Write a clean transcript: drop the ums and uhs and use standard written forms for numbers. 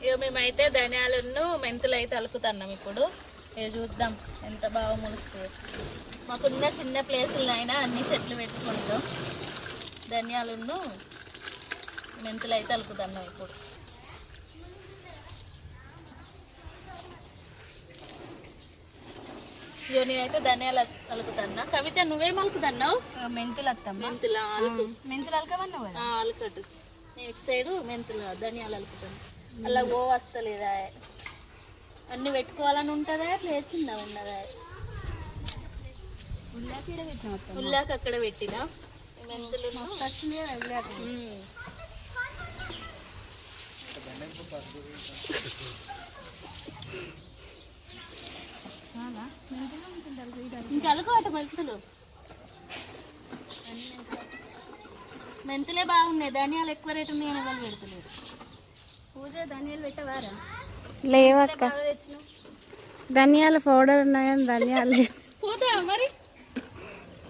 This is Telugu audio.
ఇక మేమైతే ధనియాలను మెంతులు అయితే అలుకుతున్నాం ఇప్పుడు. ఇక చూద్దాం ఎంత బాగా మొలుస్తుంది. మాకున్న చిన్న ప్లేసులైనా అన్ని చెట్లు పెట్టుకుంటాం. ధనియాలను మెంతులు అయితే అలుకుతున్నాం ఇప్పుడు. నేనైతే ధనియాలు అలుకుతున్నా. కవిత నువ్వేం అలుకుతున్నావు? మెంతులు వస్తాం. మెంతులు అలుకు. మెంతులు అలకమన్నావు కదా? అలుకట్టు. నేను ఇటు సైడు మెంతులు ధనియాలు అలుకుతాను. అలా ఓ వస్తలేదా? అన్ని పెట్టుకోవాలని ఉంటుందా? లేచిందా ఉన్నదా? ఉల్లాక అక్కడ పెట్టినా మెంతులు ఇంకా అలుకోట. మెంతులే బాగున్నాయి. ధనియాలు ఎక్కువ రేటు ఉన్నాయని వాళ్ళు పెడతలేదు. పూజ ధనియాలు పెట్టవారా? లేవక్క, ధనియాల పౌడర్ ఉన్నాయని ధనియాలు పోతా మరి.